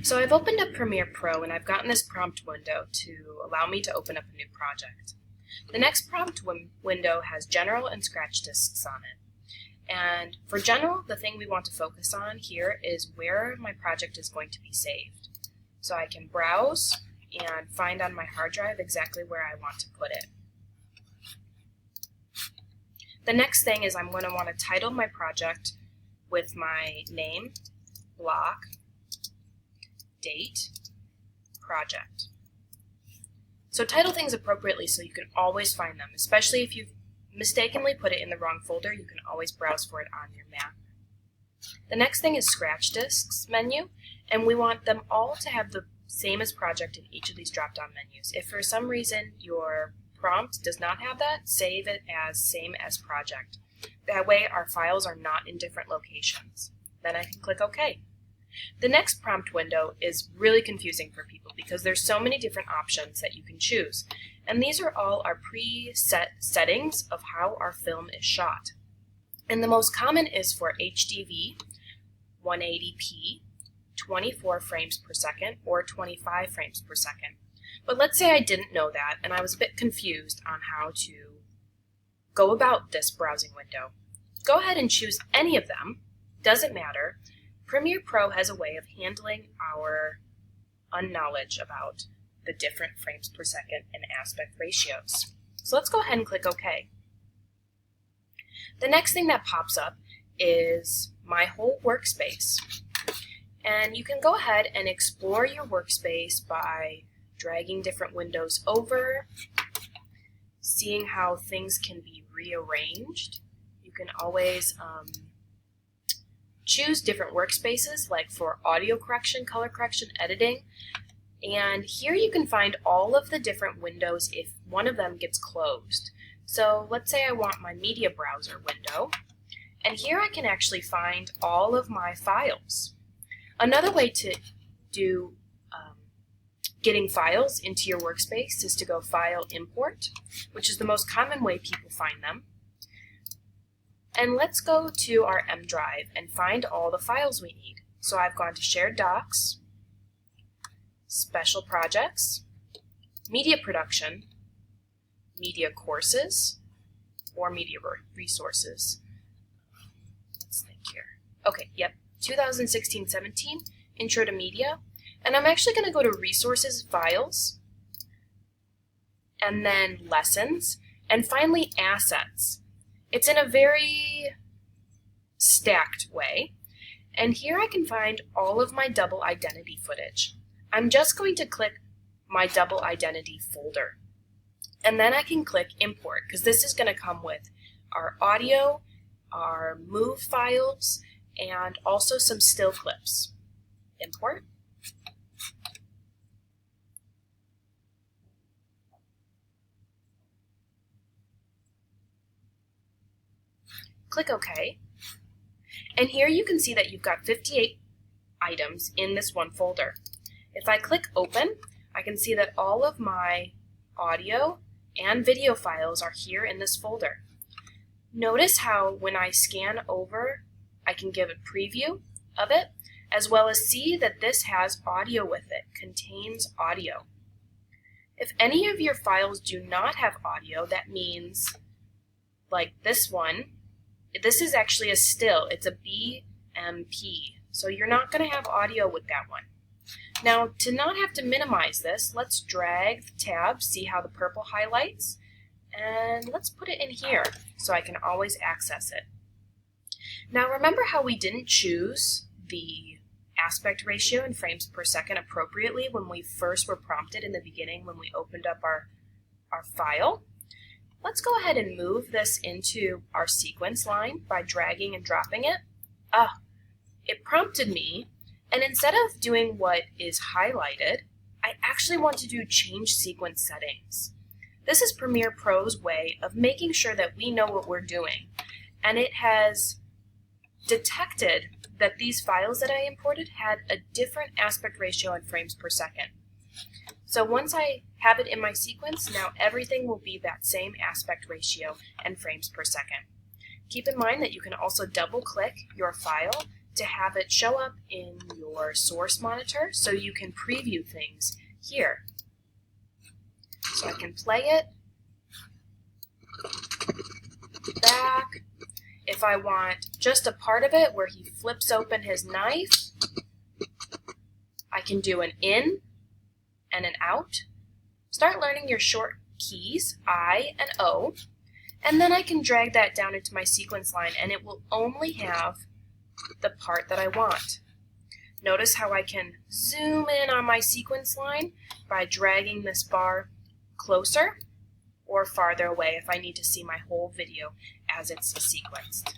So I've opened up Premiere Pro and I've gotten this prompt window to allow me to open up a new project. The next prompt window has General and Scratch Disks on it. And for General, the thing we want to focus on here is where my project is going to be saved. So I can browse and find on my hard drive exactly where I want to put it. The next thing is I'm going to want to title my project with my name, block, date, project. So title things appropriately so you can always find them, especially if you've mistakenly put it in the wrong folder, you can always browse for it on your Mac. The next thing is Scratch Disks menu, and we want them all to have the same as project in each of these drop-down menus. If for some reason your prompt does not have that, save it as same as project. That way our files are not in different locations. Then I can click OK. The next prompt window is really confusing for people because there's so many different options that you can choose. And these are all our preset settings of how our film is shot. And the most common is for HDV, 180p, 24 frames per second, or 25 frames per second. But let's say I didn't know that and I was a bit confused on how to go about this browsing window. Go ahead and choose any of them, doesn't matter. Premiere Pro has a way of handling our unknowledge about the different frames per second and aspect ratios. So let's go ahead and click OK. The next thing that pops up is my whole workspace. And you can go ahead and explore your workspace by dragging different windows over, seeing how things can be rearranged. You can always choose different workspaces, like for audio correction, color correction, editing. And here you can find all of the different windows if one of them gets closed. So let's say I want my media browser window, and here I can actually find all of my files. Another way to do getting files into your workspace is to go File, Import, which is the most common way people find them. And let's go to our M drive and find all the files we need. So I've gone to Shared Docs, Special Projects, Media Production, Media Courses, or Media Resources. Let's think here. Okay, yep, 2016-17, Intro to Media. And I'm actually going to go to Resources, Files, and then Lessons, and finally Assets. It's in a very stacked way, and here I can find all of my double identity footage. I'm just going to click my double identity folder, and then I can click Import, because this is going to come with our audio, our move files, and also some still clips. Import. Click OK, and here you can see that you've got 58 items in this one folder. If I click Open, I can see that all of my audio and video files are here in this folder. Notice how when I scan over, I can give a preview of it, as well as see that this has audio with it, contains audio. If any of your files do not have audio, that means, like this one, this is actually a still, it's a BMP, so you're not going to have audio with that one. Now, to not have to minimize this, let's drag the tab, see how the purple highlights, and let's put it in here so I can always access it. Now remember how we didn't choose the aspect ratio and frames per second appropriately when we first were prompted in the beginning when we opened up our file? Let's go ahead and move this into our sequence line by dragging and dropping it. It prompted me, and instead of doing what is highlighted, I actually want to do change sequence settings. This is Premiere Pro's way of making sure that we know what we're doing, and it has detected that these files that I imported had a different aspect ratio and frames per second. So once I have it in my sequence, now everything will be that same aspect ratio and frames per second. Keep in mind that you can also double click your file to have it show up in your source monitor so you can preview things here. So I can play it, back. If I want just a part of it where he flips open his knife, I can do an in and an out. Start learning your short keys, I and O, and then I can drag that down into my sequence line and it will only have the part that I want. Notice how I can zoom in on my sequence line by dragging this bar closer or farther away if I need to see my whole video as it's sequenced.